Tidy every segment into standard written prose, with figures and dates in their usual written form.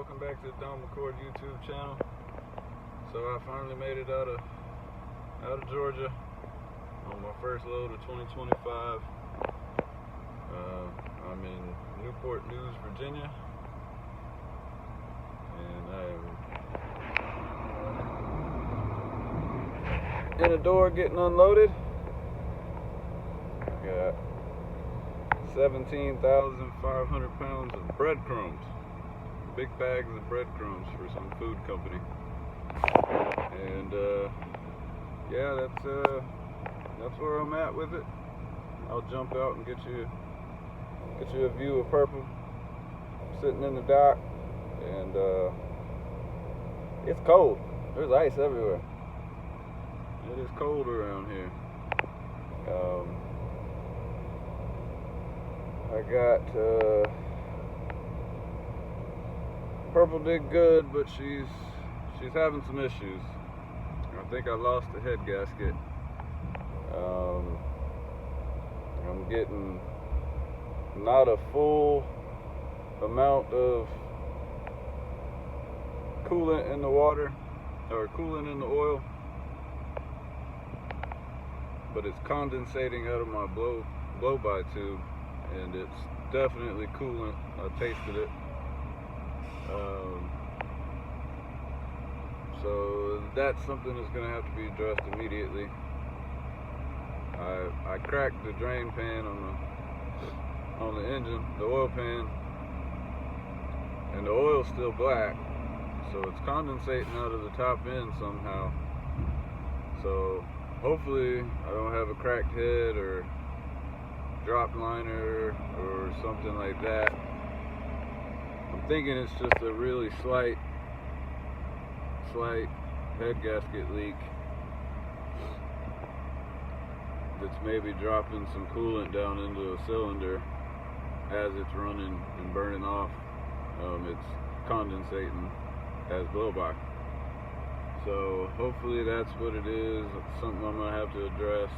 welcome back to the Don McCord YouTube channel. So I finally made it out of Georgia on my first load of 2025. I'm in Newport News, Virginia, and I'm in a door getting unloaded. Got 17,500 pounds of breadcrumbs. Big bags of breadcrumbs for some food company. And yeah, that's where I'm at with it. I'll jump out and get you a view of Purple. I'm sitting in the dock, and it's cold. There's ice everywhere. It is cold around here. I got Purple did good, but she's having some issues. I think I lost the head gasket. I'm getting not a full amount of coolant in the water, or coolant in the oil, but it's condensating out of my blow-by tube, and it's definitely coolant. I tasted it. So that's something that's going to have to be addressed immediately. I cracked the drain pan on the engine, the oil pan, and the oil's still black, so it's condensating out of the top end somehow. So hopefully I don't have a cracked head or drop liner or something like that. I'm thinking it's just a really slight head gasket leak that's maybe dropping some coolant down into a cylinder as it's running and burning off. It's condensating as blow-by. So hopefully that's what it is. It's something I'm gonna have to address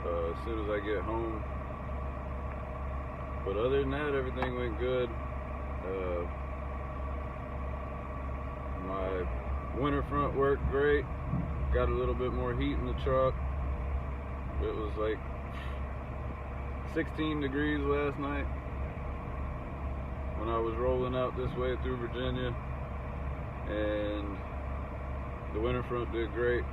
as soon as I get home. But other than that, everything went good. My winter front worked great. Got a little bit more heat in the truck. It was like 16 degrees last night when I was rolling out this way through Virginia, and the winter front did great.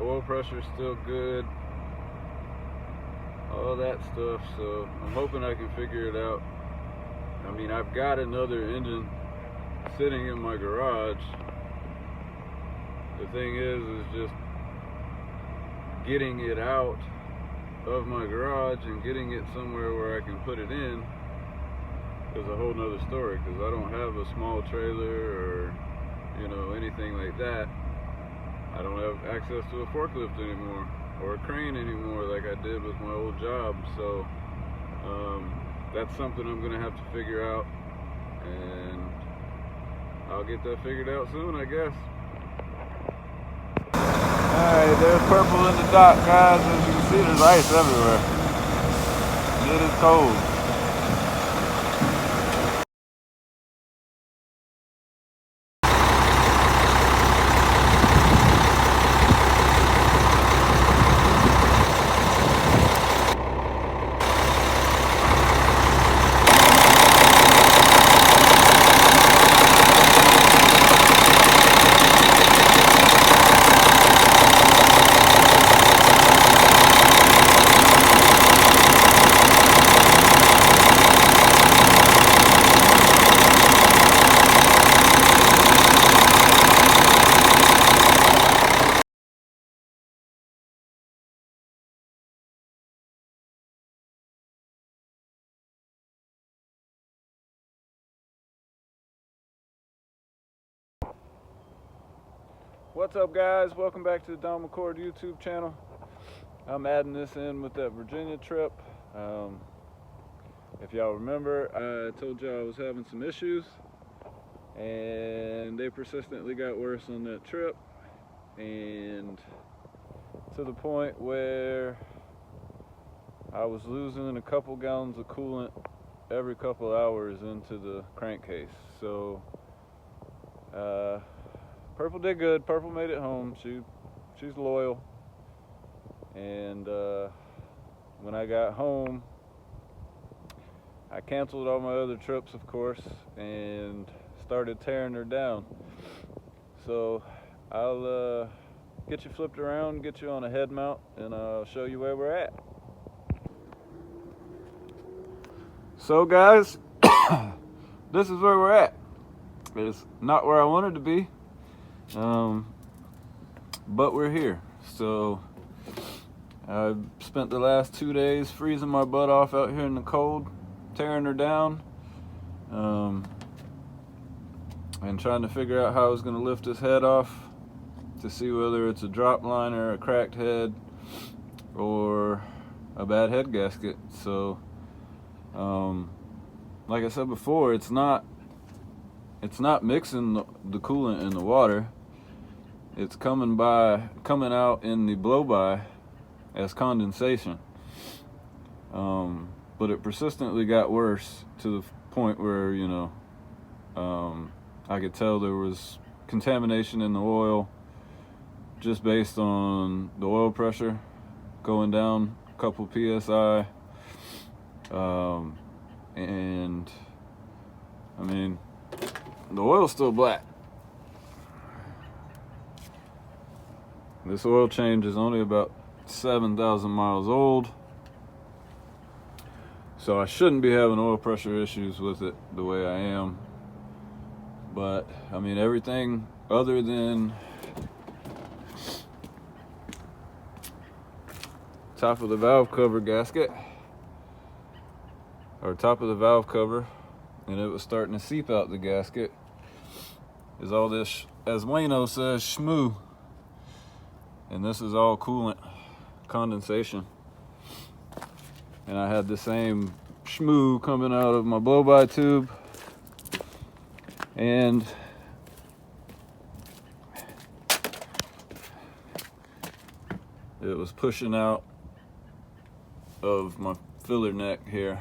Oil pressure's still good, all that stuff, so I'm hoping I can figure it out. I mean, I've got another engine sitting in my garage. The thing is just getting it out of my garage and getting it somewhere where I can put it in is a whole nother story, because I don't have a small trailer or, anything like that. I don't have access to a forklift anymore or a crane anymore like I did with my old job. So that's something I'm gonna have to figure out, and I'll get that figured out soon, I guess. Alright, there's Purple in the dock, guys. As you can see, there's ice everywhere. It is cold. What's up, guys? Welcome back to the Don McCord YouTube channel. I'm adding this in with that Virginia trip. If y'all remember, I told y'all I was having some issues, and they persistently got worse on that trip, and to the point where I was losing a couple gallons of coolant every couple hours into the crankcase. So Purple did good. Purple made it home. She's loyal. And when I got home, I canceled all my other trips, of course, and started tearing her down. So I'll get you flipped around, get you on a head mount, and I'll show you where we're at. So guys, this is where we're at. It's not where I wanted to be, but we're here. So I spent the last 2 days freezing my butt off out here in the cold, tearing her down, and trying to figure out how I was going to lift this head off to see whether it's a drop liner, a cracked head, or a bad head gasket. So like I said before, it's not mixing the coolant in the water. It's coming out in the blow-by as condensation. But it persistently got worse to the point where, you know, I could tell there was contamination in the oil just based on the oil pressure going down a couple PSI. And I mean, the oil's still black. This oil change is only about 7,000 miles old, so I shouldn't be having oil pressure issues with it the way I am. But I mean, everything other than top of the valve cover gasket, or top of the valve cover, and it was starting to seep out the gasket, is all this, as Wayno says, schmoo. And this is all coolant condensation. And I had the same schmoo coming out of my blow-by tube, and it was pushing out of my filler neck here.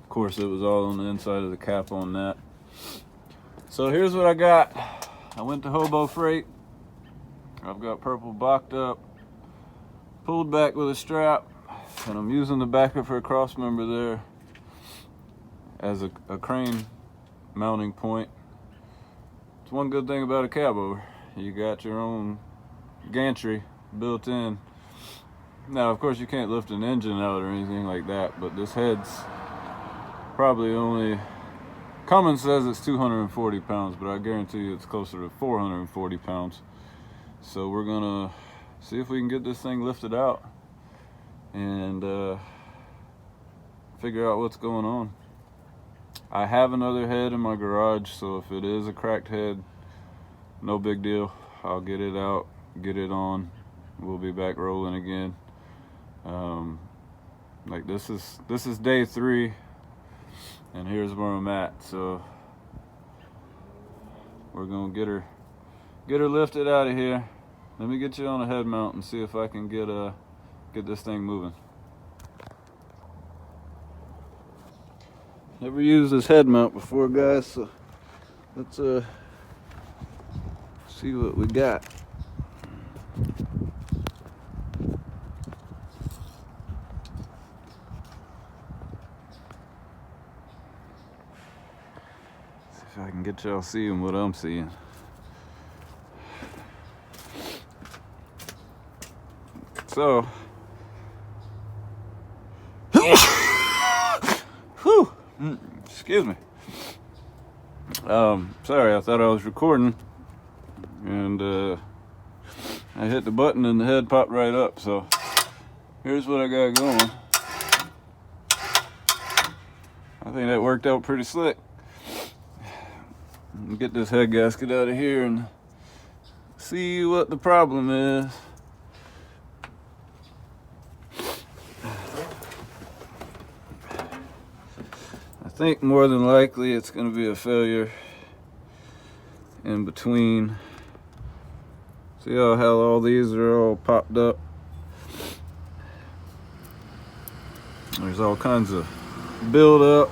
Of course, it was all on the inside of the cap on that. So here's what I got. I went to Hobo Freight. I've got Purple boxed up, pulled back with a strap, and I'm using the back of her cross member there as a crane mounting point. It's one good thing about a cabover. You got your own gantry built in. Now, of course, you can't lift an engine out or anything like that, but this head's probably only, Cummins says it's 240 pounds, but I guarantee you it's closer to 440 pounds. So we're gonna see if we can get this thing lifted out and figure out what's going on. I have another head in my garage, so if it is a cracked head, no big deal. I'll get it out, get it on. We'll be back rolling again. Like this is day 3, and here's where I'm at. So we're gonna get her lifted out of here. Let me get you on a head mount and see if I can get this thing moving. Never used this head mount before, guys, so let's see what we got. See if I can get y'all seeing what I'm seeing. So, whew, excuse me. Sorry, I thought I was recording, and I hit the button and the head popped right up. So, here's what I got going. I think that worked out pretty slick. Get this head gasket out of here and see what the problem is. I think more than likely it's going to be a failure in between. See how all these are all popped up? There's all kinds of build up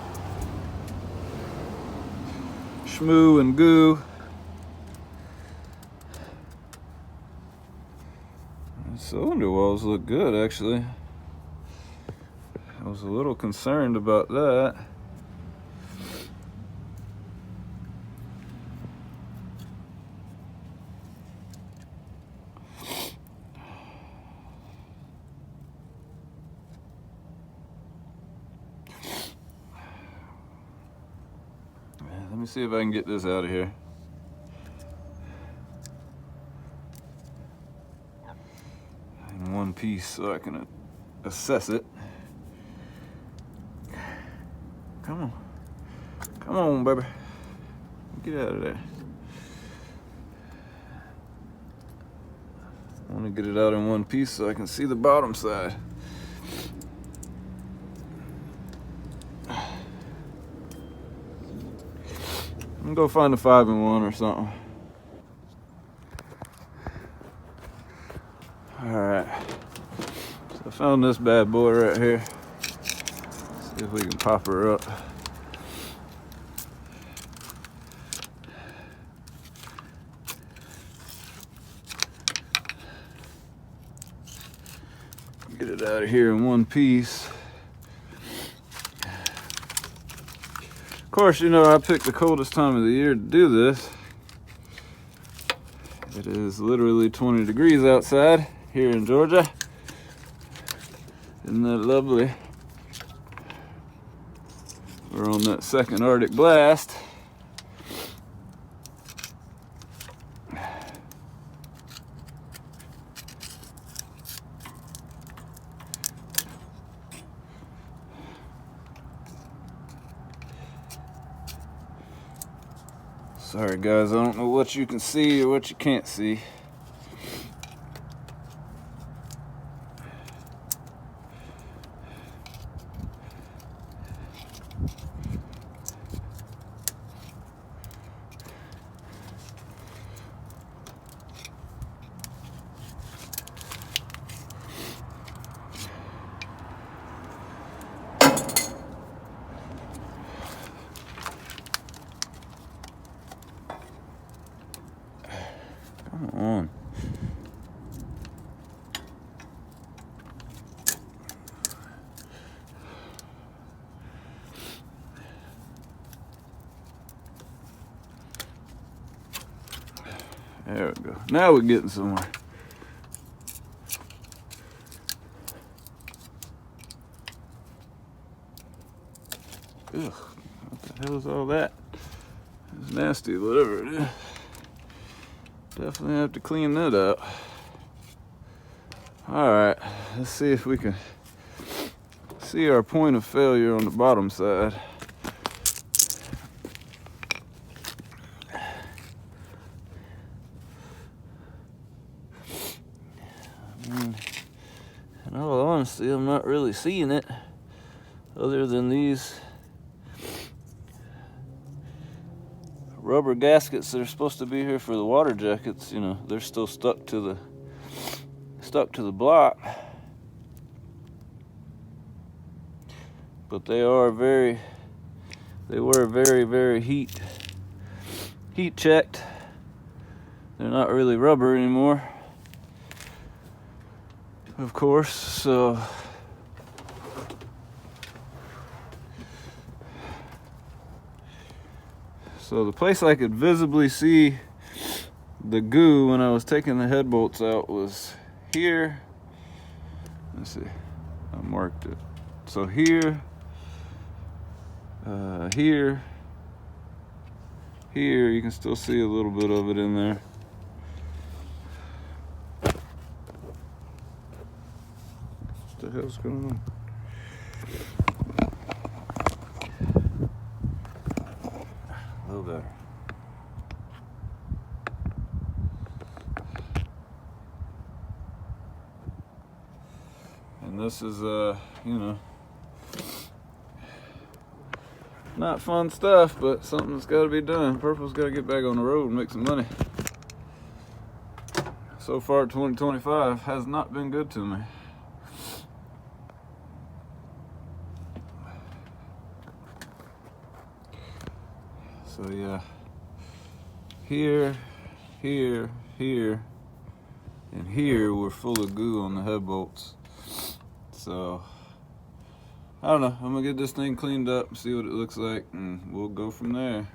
schmoo and goo. The cylinder walls look good, actually. I was a little concerned about that. Let me see if I can get this out of here. In one piece so I can assess it. Come on. Come on, baby. Get out of there. I want to get it out in one piece so I can see the bottom side. I'm gonna go find a 5-in-1 or something. Alright. So I found this bad boy right here. See if we can pop her up. Get it out of here in one piece. Of course, you know, I picked the coldest time of the year to do this. It is literally 20 degrees outside here in Georgia. Isn't that lovely? We're on that second Arctic blast. Sorry guys, I don't know what you can see or what you can't see. Come on. There we go. Now we're getting somewhere. Ugh, what the hell is all that? It's nasty, whatever it is. Definitely have to clean that up. Alright, let's see if we can see our point of failure on the bottom side. In all honesty, I'm not really seeing it other than these rubber gaskets that are supposed to be here for the water jackets. You know, they're still stuck to the block, but they were very heat checked. They're not really rubber anymore, of course. So the place I could visibly see the goo when I was taking the head bolts out was here. Let's see, I marked it. So here, here, you can still see a little bit of it in there. What the hell's going on? A little better. And this is, you know, not fun stuff, but something that's got to be done. Purple's got to get back on the road and make some money. So far, 2025 has not been good to me. So yeah, here, here, here, and here were full of goo on the head bolts. So I don't know, I'm gonna get this thing cleaned up, see what it looks like, and we'll go from there.